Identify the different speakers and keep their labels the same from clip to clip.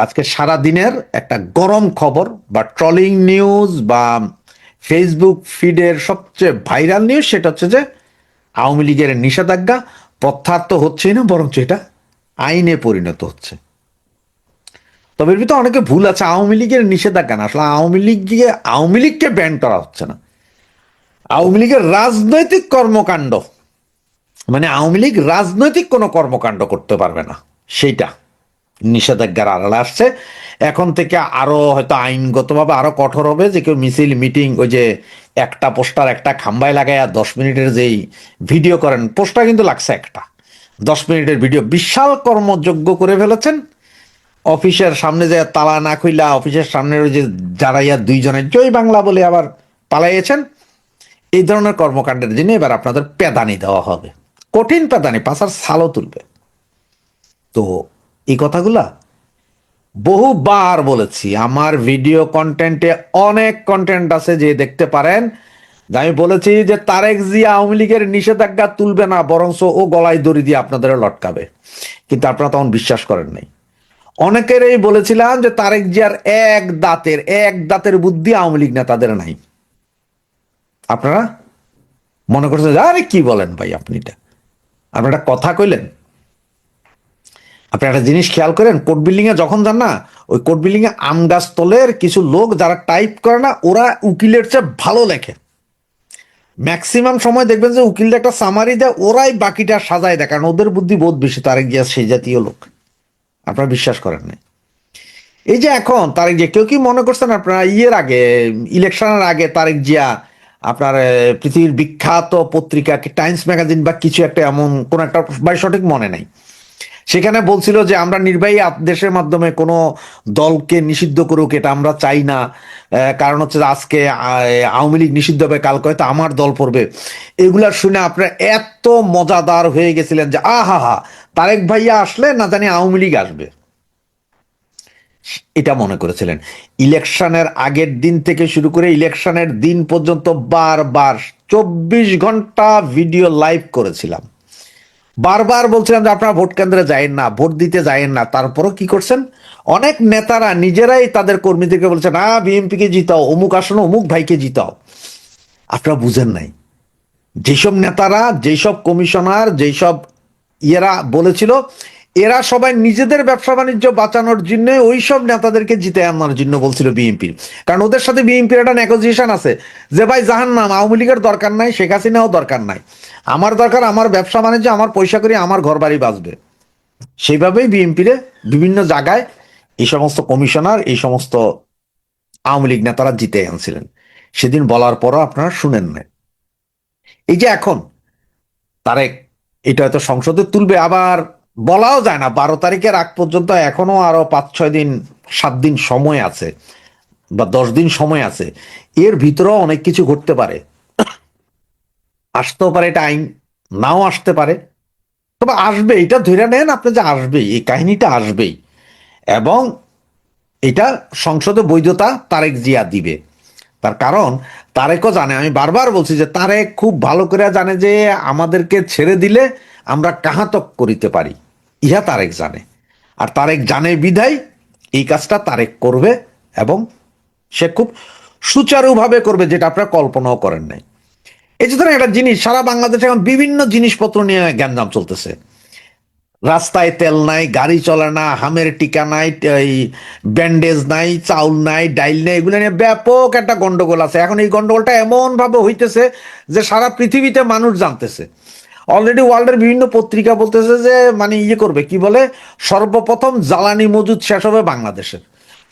Speaker 1: আজকে সারা দিনের একটা গরম খবর বা ট্রলিং নিউজ বা ফেসবুক ফিডের সবচেয়ে ভাইরাল নিউজ সেটা হচ্ছে যে আওয়ামী লীগের নিষেধাজ্ঞা প্রত্যাহার তো হচ্ছেই না, বরঞ্চ এটা আইনে পরিণত হচ্ছে। তবে এর ভিতরে অনেকে ভুল আছে, আওয়ামী লীগের নিষেধাজ্ঞা না, আসলে আওয়ামী লীগকে ব্যান করা হচ্ছে না, আওয়ামী লীগের রাজনৈতিক কর্মকাণ্ড, মানে আওয়ামী লীগ রাজনৈতিক কোনো কর্মকাণ্ড করতে পারবে না, সেইটা নিষেধাজ্ঞার আড়ালে আসছে। এখন থেকে আরো হয়তো আইনগতভাবে আরো কঠোর হবে, যে কেউ মিছিল মিটিং ওই যে একটা পোস্টার একটা খাম্বায় লাগাইয়া 10 মিনিটের যেই ভিডিও করেন, পোস্টার কিন্তু লাগছে একটা 10 মিনিটের ভিডিও, বিশাল কর্মযোগ্য করে ফেলেছেন। অফিসের সামনে যে তালা না খুইলা অফিসের সামনের ওই যে যারাইয়া দুইজনের জয় বাংলা বলে আবার পালাইয়েছেন, এই ধরনের কর্মকাণ্ডের জন্য এবার আপনাদের পেদানি দেওয়া হবে, কঠিন পেদানি, পাশার ছালও তুলবে। তো এই কথাগুলা বহুবার বলেছি, আমার ভিডিও কন্টেন্টে অনেক কন্টেন্ট আছে যে দেখতে পারেন। আমি বলেছি যে তারেক জিয়া আওয়ামী লীগের নিষেধাজ্ঞা তুলবে না, বরঞ্চ ও গলায় দড়ি দিয়ে আপনাদের লটকাবে, কিন্তু আপনারা তখন বিশ্বাস করেন নাই। অনেকেরই বলেছিলাম যে তারেক জিয়ার এক দাঁতের বুদ্ধি আওয়ামী লীগ নেতাদের নাই। আপনারা মনে করছেন আরে কি বলেন ভাই, আপনি এটা আপনারা কথা কইলেন। আপনি একটা জিনিস খেয়াল করেন, কোর্ট বিল্ডিং এ যখন যান না, ওই কোর্ট বিল্ডিং এ আম গাছ তলের কিছু লোক যারা টাইপ করে না, ওরা উকিলের চেয়ে ভালো লেখে। ম্যাক্সিমাম সময় দেখবেন যে উকিলটা একটা সামারি দেয়, ওরাই বাকিটা সাজায় দেয়, কারণ ওদের বুদ্ধি বহুত বেশি। তারেক জিয়া সেই জাতীয় লোক, আপনারা বিশ্বাস করেন না। এই যে এখন তারেক জিয়া, কেউ কি মনে করছেন আপনারা ইয়ের আগে, ইলেকশনের আগে তারেক জিয়া আপনার পৃথিবীর বিখ্যাত পত্রিকা টাইমস ম্যাগাজিন বা কিছু একটা, এমন কোন একটা ভাই সঠিক মনে নাই, সেখানে বলছিল যে আমরা নির্বাহী আদেশের মাধ্যমে কোনো দলকে নিষিদ্ধ করুক, এটা আমরা চাই না। কারণ হচ্ছে যে আজকে আওয়ামী লীগ নিষিদ্ধ হবে, কালকে হয়তো আমার দল পড়বে। এগুলা শুনে আপনারা এত মজাদার হয়ে গেছিলেন যে আহা হা, তারেক ভাইয়া আসলে না জানি আওয়ামী লীগ আসবে, এটা মনে করেছিলেন। ইলেকশনের আগের দিন থেকে শুরু করে ইলেকশনের দিন পর্যন্ত বারবার 24 ঘন্টা ভিডিও লাইভ করেছিলাম, বারবার বলছিলাম যে আপনারা ভোট কেন্দ্রে যায়েন না, ভোট দিতে যায়েন না। তারপরও কি করছেন, অনেক নেতারা নিজেরাই তাদের কর্মীদেরকে বলছেন বিএনপি কে জিতাও, অমুক আসনে অমুক ভাইকে জিতাও। আপনারা বুঝেন নাই, যেসব নেতারা, যেসব কমিশনার, যেসব ইয়েরা বলেছিল, এরা সবাই নিজেদের ব্যবসা বাণিজ্য বাঁচানোর জন্য ওইসব নেতাদেরকে জিতে আনার জন্য বলছিল বিএনপির। কারণ ওদের সাথে বিএনপির একটা নেগোসিয়েশন আছে যে ভাই জাহান্নাম, আওয়ামী লীগের দরকার নাই, শেখ হাসিনাও দরকার নাই, আমার দরকার আমার ব্যবসা বাণিজ্য, আমার পয়সা করি, আমার ঘর বাড়ি বাঁচবে। সেইভাবেই বিএনপিরে বিভিন্ন জায়গায় এই সমস্ত কমিশনার, এই সমস্ত আওয়ামী লীগ নেতারা জিতে আনছিলেন। সেদিন বলার পরও আপনারা শুনেন না। এই যে এখন তারেক এটা হয়তো সংসদে তুলবে, আবার বলাও যায় না 12 তারিখের আগ পর্যন্ত, এখনো আরো 5-6 দিন 7 দিন সময় আছে বা 10 দিন সময় আছে। এর ভিতরেও অনেক কিছু ঘটতে পারে, আসতেও পারে, এটা আইন নাও আসতে পারে, তবে আসবে, এটা ধরে নেন আপনি যে আসবেই, এই কাহিনীটা আসবেই। এবং এটা সংসদে বৈধতা তারেক জিয়া দিবে। তার কারণ তারেকও জানে, আমি বারবার বলছি যে তারেক খুব ভালো করে জানে যে আমাদেরকে ছেড়ে দিলে আমরা কাহাতক করিতে পারি, ইহা তারেক জানে। আর তারেক জানে বিধায় এই কাজটা তারেক করবে, এবং সে খুব সুচারুভাবে করবে, যেটা আপনারা কল্পনাও করেন নাই। এই যে ধরেন একটা জিনিস, সারা বাংলাদেশে এখন বিভিন্ন জিনিসপত্র নিয়ে গ্যাঞ্জাম চলতেছে। রাস্তায় তেল নাই, গাড়ি চলে না, হামের টিকা নাই, এই ব্যান্ডেজ নাই, চাউল নাই, ডাইল নাই, এগুলো নিয়ে ব্যাপক একটা গন্ডগোল আছে। এখন এই গন্ডগোলটা এমন ভাবে হইতেছে যে সারা পৃথিবীতে মানুষ জানতেছে। অলরেডি ওয়ার্ল্ডের বিভিন্ন পত্রিকা বলতেছে যে মানে ইয়ে করবে, কি বলে, সর্বপ্রথম জ্বালানি মজুদ শেষ হবে বাংলাদেশের।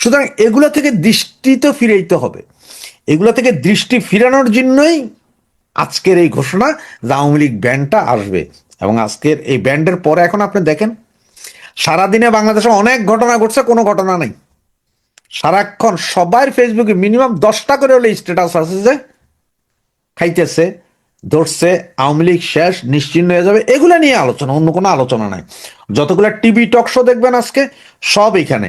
Speaker 1: সুতরাং এগুলো থেকে দৃষ্টি তো ফিরাইতে হবে, এগুলো থেকে দৃষ্টি ফিরানোর জন্যই আজকের এই ঘোষণা যে আওয়ামী লীগ ব্যান্ডটা আসবে। এবং আজকের এই ব্যান্ডের পরে এখন আপনি দেখেন সারাদিনে বাংলাদেশে অনেক ঘটনা ঘটছে, কোনো ঘটনা নেই। সারাক্ষণ সবার ফেসবুকে মিনিমাম 10টা করে হলে স্ট্যাটাস আছে যে খাইতেছে, ধরছে, আওয়ামী লীগ শেষ, নিশ্চিন্ন হয়ে যাবে, এগুলা নিয়ে আলোচনা, অন্য কোনো আলোচনা নাই। যতগুলো টিভি টক শো দেখবেন আজকে সব এখানে।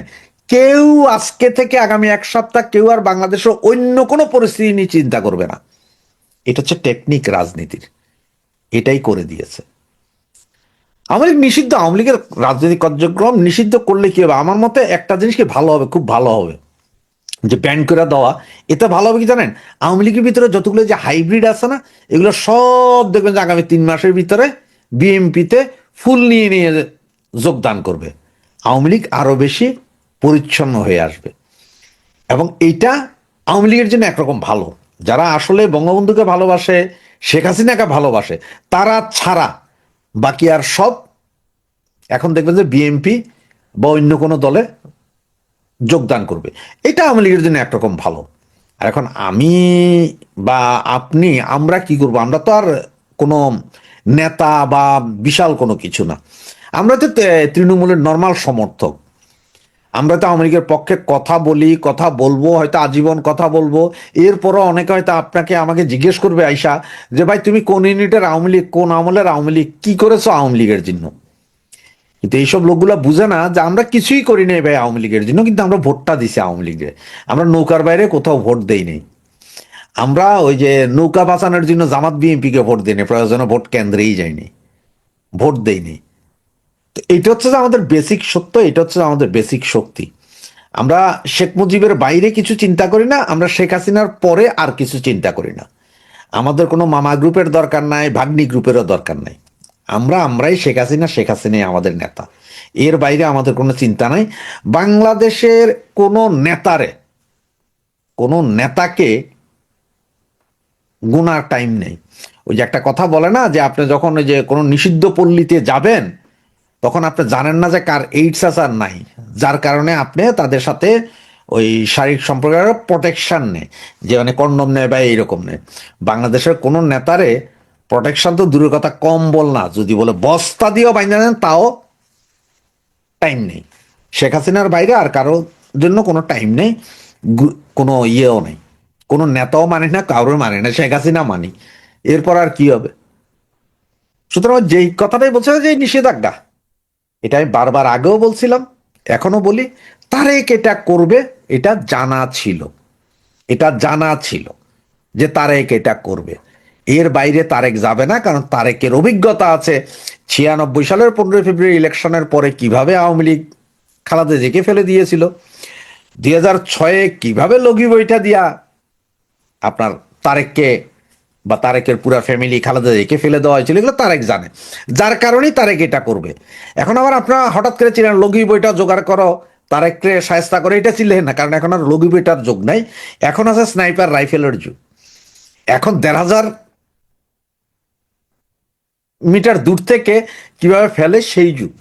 Speaker 1: কেউ আজকে থেকে আগামী 1 সপ্তাহ কেউ আর বাংলাদেশের অন্য কোনো পরিস্থিতি নিয়ে চিন্তা করবে না। এটা হচ্ছে টেকনিক রাজনীতির, এটাই করে দিয়েছে। আওয়ামী লীগ নিষিদ্ধ, আওয়ামী লীগের রাজনৈতিক কার্যক্রম নিষিদ্ধ করলে কি হবে? আমার মতে একটা জিনিস কি ভালো হবে, খুব ভালো হবে, যে ব্যান করে দেওয়া। এতে ভালো হবে কি জানেন? আওয়ামী লীগের ভিতরে যতগুলো যে হাইব্রিড আছে না, এগুলো সব দেখবেন যে আগামী 3 মাসের ভিতরে বিএনপিতে ফুল নিয়ে নিয়ে যোগদান করবে। আওয়ামী লীগ আরো বেশি পরিচ্ছন্ন হয়ে আসবে, এবং এইটা আওয়ামী লীগের জন্য একরকম ভালো। যারা আসলে বঙ্গবন্ধুকে ভালোবাসে, শেখ হাসিনাকে ভালোবাসে, তারা ছাড়া বাকি আর সব এখন দেখবেন যে বিএনপি বা অন্য কোনো দলে যোগদান করবে। এটা আওয়ামী লীগের জন্য একরকম ভালো। আর এখন আমি বা আপনি, আমরা কি করব? আমরা তো আর কোনো নেতা বা বিশাল কোনো কিছু না। আমরা তো তৃণমূলের নর্মাল সমর্থক। আমরা তো আওয়ামী লীগের পক্ষে কথা বলি, কথা বলবো, হয়তো আজীবন কথা বলবো। এরপরও অনেকে হয়তো আপনাকে আমাকে জিজ্ঞেস করবে আইসা, যে ভাই তুমি কোন ইউনিটের আওয়ামী লীগ, কোন আমলের আওয়ামী লীগ, কি করেছো আওয়ামী লীগের জন্য? কিন্তু এইসব লোকগুলা বুঝে না যে আমরা কিছুই করি নাই ভাই আওয়ামী লীগের জন্য, কিন্তু আমরা ভোটটা দিছি আওয়ামী লীগে। আমরা নৌকার বাইরে কোথাও ভোট দেই নেই। আমরা ওই যে নৌকা বাঁচানোর জন্য জামাত বিএনপিকে ভোট দিইনি, প্রয়োজনে ভোট কেন্দ্রেই যাইনি, ভোট দেইনি। তো এটা হচ্ছে যে আমাদের বেসিক সত্য, এটা হচ্ছে আমাদের বেসিক শক্তি। আমরা শেখ মুজিবের বাইরে কিছু চিন্তা করি না, আমরা শেখ হাসিনার পরে আর কিছু চিন্তা করি না। আমাদের কোনো মামা গ্রুপের দরকার নাই, ভাগ্নি গ্রুপেরও দরকার নাই। আমরাই শেখ হাসিনা, শেখ হাসিনাই আমাদের নেতা। এর বাইরে আমাদের কোনো চিন্তা নাই। বাংলাদেশের কোনো নেতারে, কোনো নেতাকে গুনার টাইম নেই। ওই যে একটা কথা বলে না, যে আপনি যখন ওই যে কোনো নিষিদ্ধ পল্লীতে যাবেন, তখন আপনি জানেন না যে কার এইডস আছে আর নাই, যার কারণে আপনি তাদের সাথে ওই শারীরিক সম্পর্কের প্রোটেকশন নেই, যে মানে কন্ডম নেয় বা এইরকম নেই। বাংলাদেশের কোনো নেতারে প্রোটেকশন তো দূরের কথা, কম্বল না, যদি বলে বস্তা দিয়েও বাইন্ধা নেন তাও টাইম নেই। শেখ হাসিনার বাইরে আর কারোর জন্য কোনো টাইম নেই, কোনো ইয়েও নেই। কোনো নেতাও মানে না, কারোর মানে না, শেখ হাসিনা মানি। এরপর আর কি হবে? সুতরাং যেই কথাটাই বলছে যে এই নিষেধাজ্ঞা, এটা আমি বারবার আগেও বলছিলাম, এখনো বলি, তারেক এটা করবে, এটা জানা ছিল। এটা জানা ছিল যে তারেক এটা করবে। এর বাইরে তারেক যাবে না, কারণ তারেকের অভিজ্ঞতা আছে 96 সালের 15 ফেব্রুয়ারি ইলেকশনের পরে কিভাবে আওয়ামী লীগ খালেদা জিয়াকে ফেলে দিয়েছিল, 2006-এ কিভাবে লগি বইটা দিয়া আপনার তারেককে বা তারেকের পুরা ফ্যামিলি খালেদা জিয়াকে ফেলে দেওয়া হয়েছিল, এগুলো তারেক জানে। যার কারণেই তারেক এটা করবে। এখন আবার আপনারা হঠাৎ করে ছিলেন লগি বইটা জোগাড় করো, তারেককে সায়স্তা করে, এটা ছিলেন না, কারণ এখন আর লগি বইটার যুগ নাই। এখন আছে স্নাইপার রাইফেলের যুগ। এখন 1,500 মিটার দূর থেকে কিভাবে ফেলে সেই যুগ।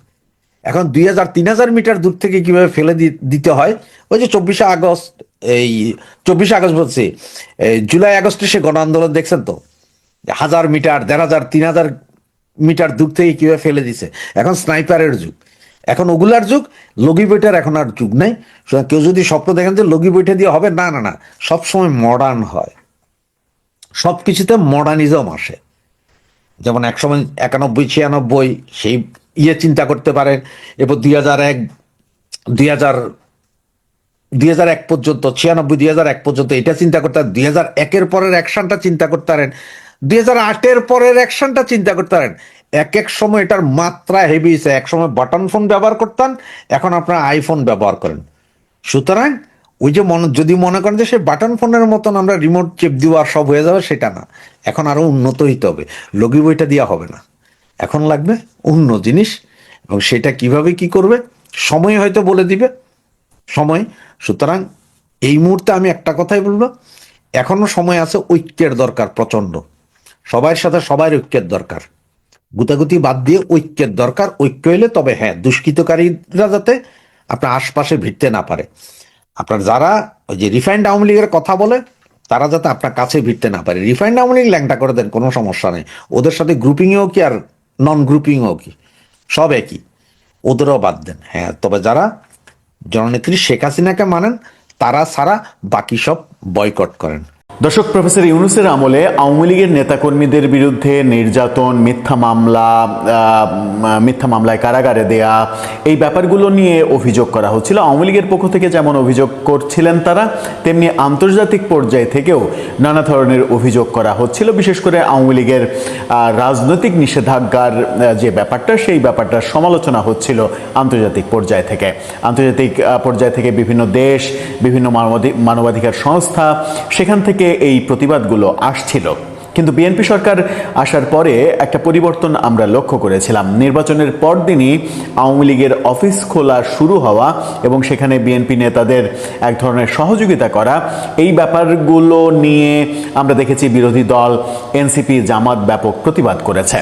Speaker 1: এখন 2,000-3,000 মিটার দূর থেকে কিভাবে ফেলে দিতে হয়, ওই যে 24শে আগস্ট, এই 24শে আগস্ট বলছি, জুলাই আগস্টে সে গণ আন্দোলন দেখছেন তো, 1,000 মিটার, 1,500-3,000 মিটার দূর থেকে কিভাবে ফেলে দিছে। এখন স্নাইপারের যুগ, এখন ওগুলার যুগ। লগি বইটার এখন আর যুগ নাই। সুতরাং কেউ যদি স্বপ্ন দেখেন যে লগি বইটা দিয়ে হবে, না না না, সবসময় মডার্ন হয়, সবকিছুতে মডার্নিজম আসে। যেমন একসময় 91-96 সেই চিন্তা করতে পারেন। এরপর 2001, 2000, 2001 পর্যন্ত, 96, 2001 পর্যন্ত এটা চিন্তা করতে পারেন। 2001-এর পরের অ্যাকশনটা চিন্তা করতে পারেন, 2008-এর পরের অ্যাকশনটা চিন্তা করতে পারেন। এক এক সময় এটার মাত্রা হেভি হয়েছে। এক সময় বাটন ফোন ব্যবহার করতেন, এখন আপনারা আইফোন ব্যবহার করেন। সুতরাং ওই যে যদি মনে করেন যে সেই বাটন ফোনের মতন আমরা রিমোট চেপ দিব আর সব হয়ে যাবে, সেটা না। এখন আরো উন্নত হইতে হবে, লগি বইটা দেওয়া হবে না। এখন লাগবে অন্য জিনিস, এবং সেটা কিভাবে কি করবে সময় হয়তো বলে দিবে, সময়। সুতরাং এই মুহূর্তে আমি একটা কথাই বলবো, এখনো সময় আছে, ঐক্যের দরকার প্রচন্ড। সবার সাথে সবার ঐক্যের দরকার, গুতাগুতি বাদ দিয়ে ঐক্যের দরকার। ঐক্য হইলে তবে হ্যাঁ, দুষ্কৃতকারীরা যাতে আপনার আশপাশে ভিড়তে না পারে। আপনার যারা ওই যে রিফাইন্ড আওয়ামী লীগের কথা বলে, তারা যাতে আপনার কাছে ভিড়তে না পারে। রিফাইন্ড আওয়ামী লীগ ল্যাংটা করে দেন, কোনো সমস্যা নেই। ওদের সাথে গ্রুপিংও কি আর নন গ্রুপিংও কি, সব একই, ওদেরও বাদ দেন। হ্যাঁ, তবে যারা জননেত্রী শেখ হাসিনাকে মানেন, তারা ছাড়া বাকি সব বয়কট করেন।
Speaker 2: দর্শক, প্রফেসর ইউনূসের আমলে আওয়ামী লীগের নেতাকর্মীদের বিরুদ্ধে নির্যাতন, মিথ্যা মামলায় কারাগারে দেয়া, এই ব্যাপারগুলো নিয়ে অভিযোগ করা হচ্ছিল। আওয়ামী লীগের পক্ষ থেকে যেমন অভিযোগ করছিলেন তারা, তেমনি আন্তর্জাতিক পর্যায় থেকেও নানা ধরনের অভিযোগ করা হচ্ছিল। বিশেষ করে আওয়ামী লীগের রাজনৈতিক নিষেধাজ্ঞার যে ব্যাপারটা, সেই ব্যাপারটার সমালোচনা হচ্ছিল আন্তর্জাতিক পর্যায় থেকে। আন্তর্জাতিক পর্যায় থেকে বিভিন্ন দেশ, বিভিন্ন মানবাধিকার সংস্থা, সেখান থেকে এই প্রতিবাদগুলো আসছিল। কিন্তু বিএনপি সরকার আসার পরে একটা পরিবর্তন আমরা লক্ষ্য করেছিলাম। নির্বাচনের পরদিনই আওয়ামী লীগের অফিস খোলা শুরু হওয়া এবং সেখানে বিএনপি নেতাদের এক ধরনের সহযোগিতা করা, এই ব্যাপারগুলো নিয়ে আমরা দেখেছি বিরোধী দল এনসিপি, জামাত ব্যাপক প্রতিবাদ করেছে।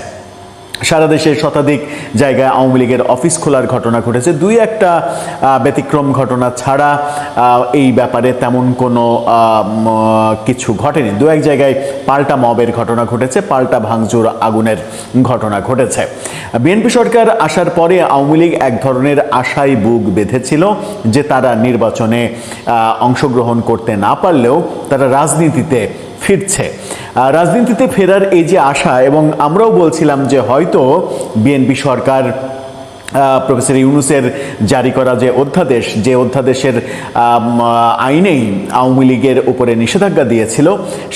Speaker 2: সারা দেশে শতাধিক জায়গায় আওয়ামী লীগের অফিস খোলার ঘটনা ঘটেছে। দুই একটা ব্যতিক্রম ঘটনা ছাড়া এই ব্যাপারে তেমন কোনো কিছু ঘটেনি। দু এক জায়গায় পাল্টা মবের ঘটনা ঘটেছে, পাল্টা ভাঙচুর, আগুনের ঘটনা ঘটেছে। বিএনপি সরকার আসার পরে আওয়ামী লীগ এক ধরনের আশায় বুক বেঁধেছিল যে তারা নির্বাচনে অংশগ্রহণ করতে না পারলেও তারা রাজনীতিতে ফিরছে। রাজনীতিতে ফেরার এই যে আশা, এবং আমরাও বলছিলাম যে হয়তো বিএনপি সরকার প্রফেসর ইউনূসের জারি করা যে অধ্যাদেশের আইনেই আওয়ামী লীগের উপরে নিষেধাজ্ঞা দিয়েছিল,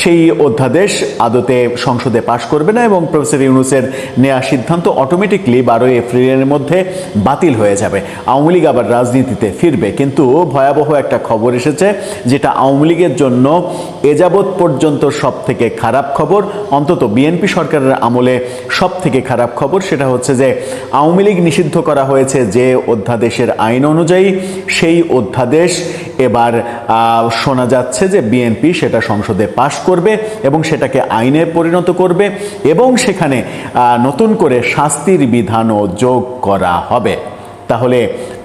Speaker 2: সেই অধ্যাদেশ আদতে সংসদে পাশ করবে না এবং প্রফেসর ইউনূসের নেওয়া সিদ্ধান্ত অটোমেটিকলি 12 এপ্রিলের মধ্যে বাতিল হয়ে যাবে, আওয়ামী লীগ আবার রাজনীতিতে ফিরবে। কিন্তু ভয়াবহ একটা খবর এসেছে, যেটা আওয়ামী লীগের জন্য এযাবৎ পর্যন্ত সব থেকে খারাপ খবর, অন্তত বিএনপি সরকারের আমলে সব থেকে খারাপ খবর। সেটা হচ্ছে যে আওয়ামী লীগ নিষিদ্ধ করা হয়েছে যে অধ্যাদেশের আইন অনুযায়ী, সেই অধ্যাদেশ এবার শোনা যাচ্ছে যে বিএনপি সেটা সংসদে পাশ করবে এবং সেটাকে আইনে পরিণত করবে এবং সেখানে নতুন করে শাস্তির বিধানও যোগ করা হবে। তাহলে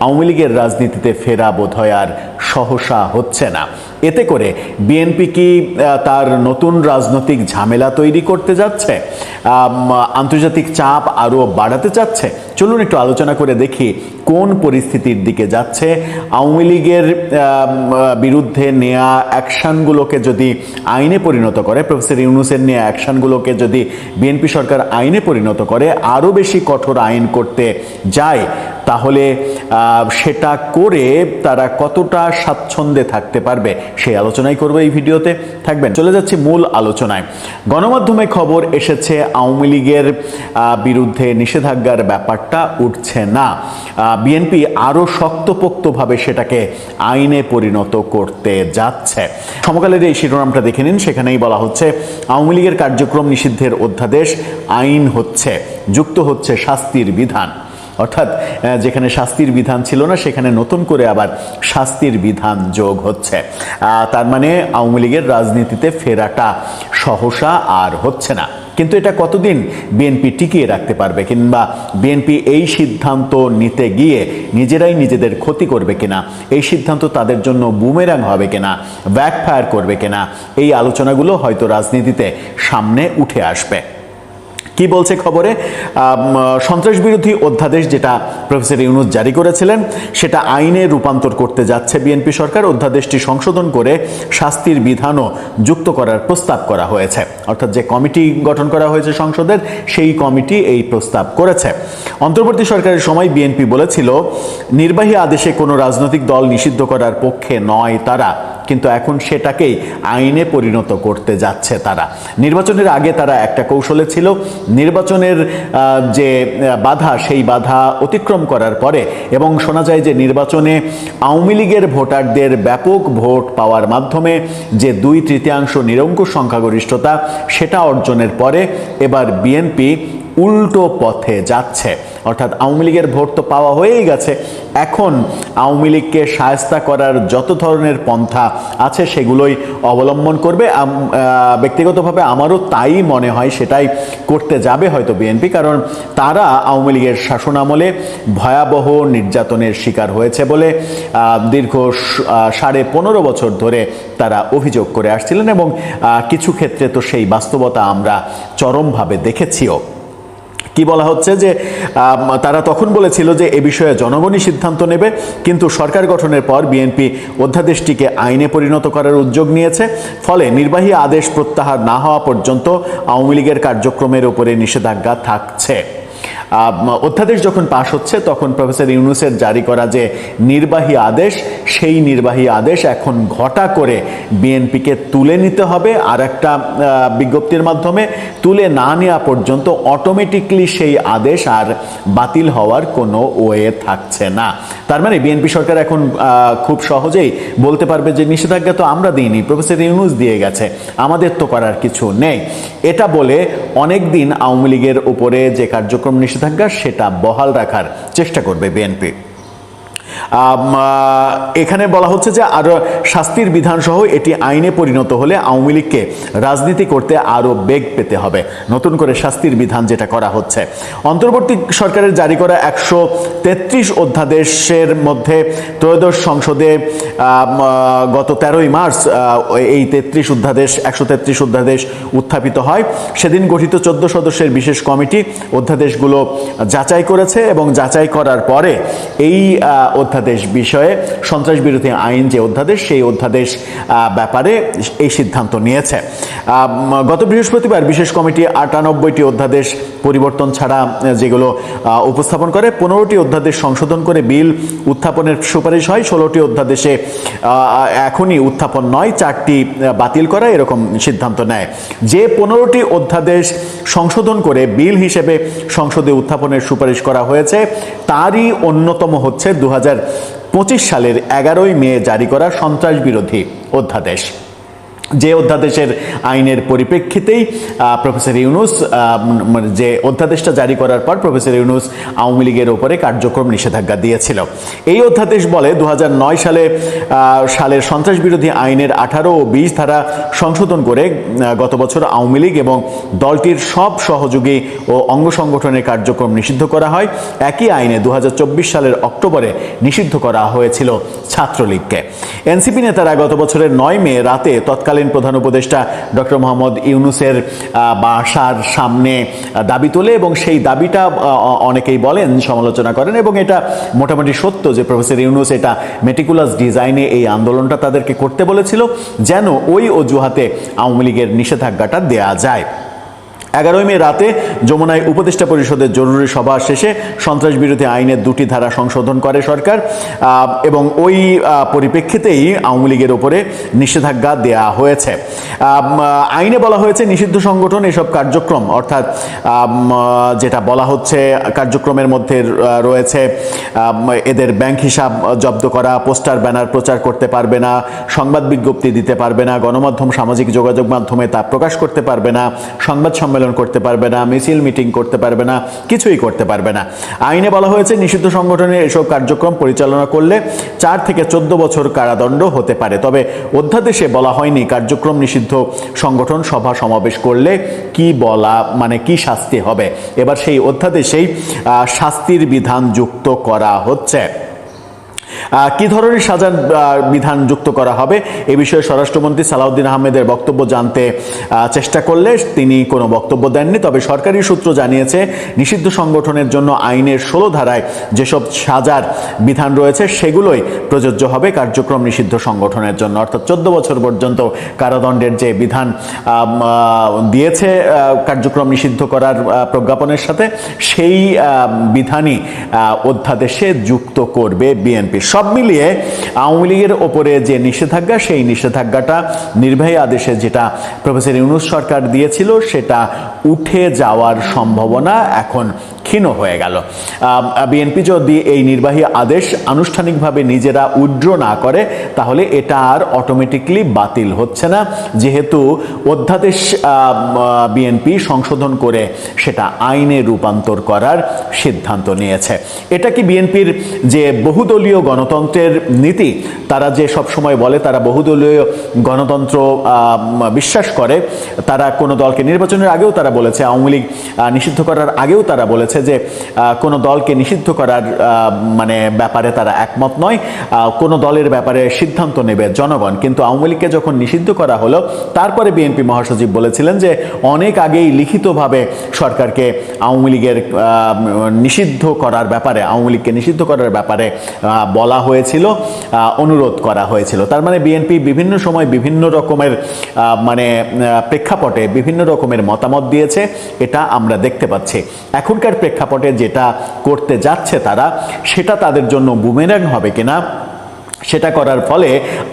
Speaker 2: আওয়ামী লীগের রাজনীতিতে ফেরা বোধহয় আর সহসা হচ্ছে না। এতে করে বিএনপি কি তার নতুন রাজনৈতিক ঝামেলা তৈরি করতে যাচ্ছে, আন্তর্জাতিক চাপ আরও বাড়াতে চাচ্ছে? চলুন একটু আলোচনা করে দেখি কোন পরিস্থিতির দিকে যাচ্ছে। আওয়ামী লীগের বিরুদ্ধে নেয়া অ্যাকশনগুলোকে যদি আইনে পরিণত করে, প্রফেসর ইউনূসের নেয়া অ্যাকশনগুলোকে যদি বিএনপি সরকার আইনে পরিণত করে, আরও বেশি কঠোর আইন করতে যায়, তাহলে সেটা করে তারা কতটা স্বাচ্ছন্দ্যে থাকতে পারবে, সেই আলোচনাই করবো এই ভিডিওতে। থাকবেন। চলে যাচ্ছি মূল আলোচনায়। গণমাধ্যমে খবর এসেছে আওয়ামী লীগের বিরুদ্ধে নিষেধাজ্ঞার ব্যাপারটা উঠছে না, বিএনপি আরও শক্তপোক্তভাবে সেটাকে আইনে পরিণত করতে যাচ্ছে। সমকালের এই শিরোনামটা দেখে নিন, সেখানেই বলা হচ্ছে আওয়ামী লীগের কার্যক্রম নিষিদ্ধের অধ্যাদেশ আইন হচ্ছে, যুক্ত হচ্ছে শাস্তির বিধান। অর্থাৎ যেখানে শাস্তির বিধান ছিল না, সেখানে নতুন করে আবার শাস্তির বিধান যোগ হচ্ছে। তার মানে আওয়ামী লীগের রাজনীতিতে ফেরাটা সহসা আর হচ্ছে না। কিন্তু এটা কতদিন বিএনপি টিকিয়ে রাখতে পারবে, কিংবা বিএনপি এই সিদ্ধান্ত নিতে গিয়ে নিজেরাই নিজেদের ক্ষতি করবে কিনা, এই সিদ্ধান্ত তাদের জন্য বুমেরাং হবে কিনা, ব্যাকফায়ার করবে কিনা, এই আলোচনাগুলো হয়তো রাজনীতিতে সামনে উঠে আসবে। কি বলছে খবরে? সন্ত্রাস বিরোধী অধ্যাদেশ যেটা প্রফেসর ইউনূস জারি করেছিলেন, সেটা আইনে রূপান্তর করতে যাচ্ছে বিএনপি সরকার। অধ্যাদেশটি সংশোধন করে শাস্তির বিধানও যুক্ত করার প্রস্তাব করা হয়েছে। অর্থাৎ যে কমিটি গঠন করা হয়েছে সংসদের, সেই কমিটি এই প্রস্তাব করেছে। অন্তর্বর্তী সরকারের সময় বিএনপি বলেছিল নির্বাহী আদেশে কোনো রাজনৈতিক দল নিষিদ্ধ করার পক্ষে নয় তারা, কিন্তু এখন সেটাকেই আইনে পরিণত করতে যাচ্ছে তারা। নির্বাচনের আগে তারা একটা কৌশলে ছিল, নির্বাচনের যে বাধা, সেই বাধা অতিক্রম করার পরে, এবং শোনা যায় যে নির্বাচনে আওয়ামী লীগের ভোটারদের ব্যাপক ভোট পাওয়ার মাধ্যমে যে 2/3 নিরঙ্কুশ সংখ্যাগরিষ্ঠতা, সেটা অর্জনের পরে এবার বিএনপি উল্টো পথে যাচ্ছে। অর্থাৎ আওয়ামী লীগের ভোট তো পাওয়া হয়েই গেছে, এখন আওয়ামী লীগকে শায়েস্তা করার যত ধরনের পন্থা আছে সেগুলোই অবলম্বন করবে। ব্যক্তিগতভাবে আমারও তাই মনে হয়, সেটাই করতে যাবে হয়তো বিএনপি, কারণ তারা আওয়ামী লীগের শাসনামলে ভয়াবহ নির্যাতনের শিকার হয়েছে বলে দীর্ঘ 15.5 বছর ধরে তারা অভিযোগ করে আসছিলেন, এবং কিছু ক্ষেত্রে তো সেই বাস্তবতা আমরা চরমভাবে দেখেছিও। কি বলা হচ্ছে যে তারা তখন বলেছিল যে এ বিষয়ে জনগণই সিদ্ধান্ত নেবে, কিন্তু সরকার গঠনের পর বিএনপি অধ্যাদেশটিকে আইনে পরিণত করার উদ্যোগ নিয়েছে। ফলে নির্বাহী আদেশ প্রত্যাহার না হওয়া পর্যন্ত আওয়ামী লীগের কার্যক্রমের উপরে নিষেধাজ্ঞা থাকছে। অধ্যাদেশ যখন পাশ হচ্ছে তখন প্রফেসর ইউনূসের জারি করা যে নির্বাহী আদেশ, সেই নির্বাহী আদেশ এখন ঘটা করে বিএনপিকে তুলে নিতে হবে। আর একটা বিজ্ঞপ্তির মাধ্যমে তুলে না নেওয়া পর্যন্ত অটোমেটিকলি সেই আদেশ আর বাতিল হওয়ার কোনো ওয়ে থাকছে না। তার মানে বিএনপি সরকার এখন খুব সহজেই বলতে পারবে যে নিষেধাজ্ঞা তো আমরা দিইনি, প্রফেসর ইউনূস দিয়ে গেছে, আমাদের তো করার কিছু নেই। এটা বলে অনেক দিন আওয়ামী লীগের উপরে যে কার্যক্রম নিষেধাজ্ঞা সেটা বহাল রাখার চেষ্টা করবে বিএনপি। এখানে বলা হচ্ছে যে আরো শাস্তির বিধান সহ এটি আইনে পরিণত হলে আওয়ামী লীগকে রাজনীতি করতে আরো বেগ পেতে হবে। নতুন করে শাস্তির বিধান যেটা করা হচ্ছে, অন্তর্বর্তী সরকারের জারি করা 133 অধ্যাদেশের মধ্যে ত্রয়োদশ সংসদে গত 13ই মার্চ এই 133 অধ্যাদেশ উত্থাপিত হয়। সেদিন গঠিত 14 সদস্যের বিশেষ কমিটি অধ্যাদেশগুলো যাচাই করেছে এবং যাচাই করার পরে এই অধ্যাদেশ বিষয়ে সন্ত্রাস বিরোধী আইন যে অধ্যাদেশ, সেই অধ্যাদেশ ব্যাপারে এই সিদ্ধান্ত নিয়েছে। গত বৃহস্পতিবার বিশেষ কমিটি 98টি অধ্যাদেশ পরিবর্তন ছাড়া যেগুলো উপস্থাপন করে, 15টি অধ্যাদেশ সংশোধন করে বিল উত্থাপনের সুপারিশ হয়। 16টি অধ্যাদেশে এখনই উত্থাপন নয়, 4টি বাতিল করা, এরকম সিদ্ধান্ত নেয়। যে 15টি অধ্যাদেশ সংশোধন করে বিল হিসেবে সংসদে উত্থাপনের সুপারিশ করা হয়েছে, তারই অন্যতম হচ্ছে 2025 সালের 11ই মে জারি করা সন্ত্রাস বিরোধী অধ্যাদেশ। যে অধ্যাদেশের আইনের পরিপ্রেক্ষিতেই প্রফেসর ইউনূস যে অধ্যাদেশটা জারি করার পর প্রফেসর ইউনূস আওয়ামী লীগের উপরে কার্যক্রম নিষেধাজ্ঞা দিয়েছিল। এই অধ্যাদেশ বলে 2009 সালের সন্ত্রাস বিরোধী আইনের 18 ও 20 ধারা সংশোধন করে গত বছর আওয়ামী লীগ এবং দলটির সব সহযোগী ও অঙ্গ সংগঠনের কার্যক্রম নিষিদ্ধ করা হয়। একই আইনে 2024 সালের অক্টোবরে নিষিদ্ধ করা হয়েছিল ছাত্রলীগকে। এনসিপি নেতারা গত বছরের 9 মে রাতে তৎকালীন প্রধান উপদেষ্টা ডক্টর মোহাম্মদ ইউনূসের বাসার সামনে দাবি তোলে এবং সেই দাবিটা অনেকেই বলেন, সমালোচনা করেন এবং এটা মোটামুটি সত্য যে প্রফেসর ইউনূস এটা মেটিকুলাস ডিজাইনে এই আন্দোলনটা তাদেরকে করতে বলেছিল যেন ওই অজুহাতে আওয়ামী লীগের নিষেধাজ্ঞাটা দেয়া যায়। 11ই মে রাতে যমুনায় উপদেষ্টা পরিষদের জরুরি সভা শেষে সন্ত্রাস বিরোধী আইনের 2টি ধারা সংশোধন করে সরকার এবং ওই পরিপ্রেক্ষিতেই আওয়ামী লীগের উপরে নিষেধাজ্ঞা দেয়া হয়েছে। আইনে বলা হয়েছে নিষিদ্ধ সংগঠন এসব কার্যক্রম, অর্থাৎ যেটা বলা হচ্ছে কার্যক্রমের মধ্যে রয়েছে এদের ব্যাংক হিসাব জব্দ করা, পোস্টার ব্যানার প্রচার করতে পারবে না, সংবাদ বিজ্ঞপ্তি দিতে পারবে না, গণমাধ্যম সামাজিক যোগাযোগ মাধ্যমে তা প্রকাশ করতে পারবে না, সংবাদ সম্মেলন করতে পারবে না, মিছিল মিটিং করতে পারবে না, কিছুই করতে পারবে না। আইনে বলা হয়েছে নিষিদ্ধ সংগঠনের এসব কার্যক্রম পরিচালনা করলে 4 থেকে 14 বছর কারাদণ্ড হতে পারে। তবে অধ্যাদেশে বলা হয়নি কার্যক্রম নিষিদ্ধ সংগঠন সভা সমাবেশ করলে কি কি শাস্তি হবে। এবার সেই অধ্যাদেশেই শাস্তির বিধান যুক্ত করা হচ্ছে। কি ধরনের সাজার বিধান যুক্ত করা হবে এ বিষয়ে স্বরাষ্ট্রমন্ত্রী সালাউদ্দিন আহমেদের বক্তব্য জানতে চেষ্টা করলে তিনি কোনো বক্তব্য দেননি। তবে সরকারি সূত্র জানিয়েছে নিষিদ্ধ সংগঠনের জন্য আইনের 16 ধারায় যেসব সাজার বিধান রয়েছে সেগুলোই প্রযোজ্য হবে কার্যক্রম নিষিদ্ধ সংগঠনের জন্য, অর্থাৎ 14 বছর পর্যন্ত কারাদণ্ডের যে বিধান দিয়েছে কার্যক্রম নিষিদ্ধ করার প্রজ্ঞাপনের সাথে, সেই বিধানই অধ্যাদেশে যুক্ত করবে বিএনপি। সব মিলিয়ে আওয়ামী লীগের ওপরে যে নিষেধাজ্ঞা, সেই নিষেধাজ্ঞাটা নির্বাহী আদেশে যেটা প্রফেসর ইউনূস সরকার দিয়েছিল সেটা উঠে যাওয়ার সম্ভাবনা এখন ক্ষীণ হয়ে গেল। বিএনপি যদি এই নির্বাহী আদেশ আনুষ্ঠানিকভাবে নিজেরা উইথড্র না করে তাহলে এটা আর অটোমেটিকলি বাতিল হচ্ছে না, যেহেতু অধ্যাদেশ বিএনপি সংশোধন করে সেটা আইনে রূপান্তর করার সিদ্ধান্ত নিয়েছে। এটা কি বিএনপির যে বহুদলীয় গণতন্ত্রের নীতি, তারা যে সব সময় বলে তারা বহুদলীয় গণতন্ত্র বিশ্বাস করে, তারা কোনো দলকে নির্বাচনের আগেও তারা তারা বলেছে, আওয়ামী লীগ নিষিদ্ধ করার আগেও তারা বলেছে যে কোনো দলকে নিষিদ্ধ করার মানে ব্যাপারে তারা একমত নয়, কোনো দলের ব্যাপারে সিদ্ধান্ত নেবে জনগণ। কিন্তু আওয়ামী লীগকে যখন নিষিদ্ধ করা হলো, তারপরে বিএনপি মহাসচিব বলেছিলেন যে অনেক আগেই লিখিতভাবে সরকারকে আওয়ামী লীগের নিষিদ্ধ করার ব্যাপারে, আওয়ামী লীগকে নিষিদ্ধ করার ব্যাপারে বলা হয়েছিল, অনুরোধ করা হয়েছিল। তার মানে বিএনপি বিভিন্ন সময় বিভিন্ন রকমের মানে প্রেক্ষাপটে বিভিন্ন রকমের মতামত দিয়েছে, এটা আমরা দেখতে পাচ্ছি। এখনকার প্রেক্ষাপটে যেটা করতে যাচ্ছে তারা, সেটা তাদের জন্য বুমেরাং হবে কিনা, সেটা করার ফলে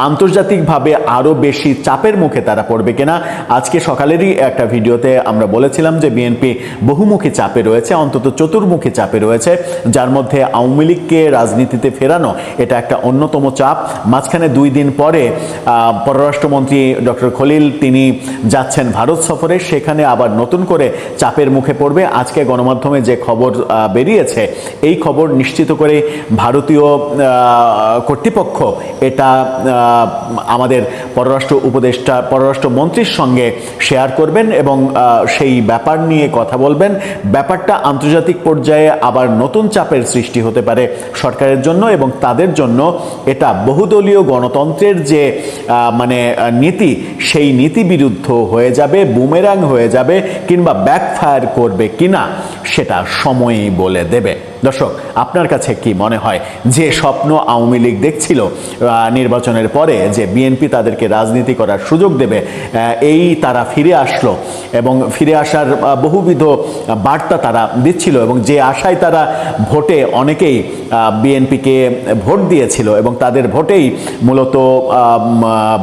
Speaker 2: আন্তর্জাতিকভাবে আরও বেশি চাপের মুখে তারা পড়বে কিনা। আজকে সকালেরই একটা ভিডিওতে আমরা বলেছিলাম যে বিএনপি বহুমুখী চাপে রয়েছে, অন্তত চতুর্মুখী চাপে রয়েছে, যার মধ্যে আওয়ামী লীগকে রাজনীতিতে ফেরানো এটা একটা অন্যতম চাপ। মাঝখানে 2 দিন পরে পররাষ্ট্রমন্ত্রী ডক্টর খলিল তিনি যাচ্ছেন ভারত সফরে, সেখানে আবার নতুন করে চাপের মুখে পড়বে। আজকে গণমাধ্যমে যে খবর বেরিয়েছে, এই খবর নিশ্চিত করে ভারতীয় কর্তৃপক্ষ এটা আমাদের পররাষ্ট্র উপদেষ্টা, পররাষ্ট্রমন্ত্রীর সঙ্গে শেয়ার করবেন এবং সেই ব্যাপার নিয়ে কথা বলবেন। ব্যাপারটা আন্তর্জাতিক পর্যায়ে আবার নতুন চাপের সৃষ্টি হতে পারে সরকারের জন্য, এবং তাদের জন্য এটা বহুদলীয় গণতন্ত্রের যে মানে নীতি, সেই নীতি বিরুদ্ধ হয়ে যাবে, বুমেরাং হয়ে যাবে, কিংবা ব্যাকফায়ার করবে কিনা সেটা সময়ই বলে দেবে। দর্শক, আপনার কাছে কি মনে হয়, যে স্বপ্ন আওয়ামী লীগ দেখছিল নির্বাচনের পরে যে বিএনপি তাদেরকে রাজনীতি করার সুযোগ দেবে, এই তারা ফিরে আসলো এবং ফিরে আসার বহুবিধ বার্তা তারা দিচ্ছিল, এবং যে আশায় তারা ভোটে অনেকেই বিএনপিকে ভোট দিয়েছিল এবং তাদের ভোটেই মূলত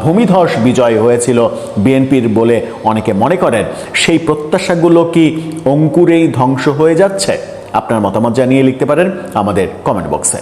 Speaker 2: ভূমিধস বিজয় হয়েছিল বিএনপির বলে অনেকে মনে করেন, সেই প্রত্যাশাগুলো কি অঙ্কুরেই ধ্বংস হয়ে যাচ্ছে? আপনার মতামত জানিয়ে লিখতে পারেন আমাদের কমেন্ট বক্সে।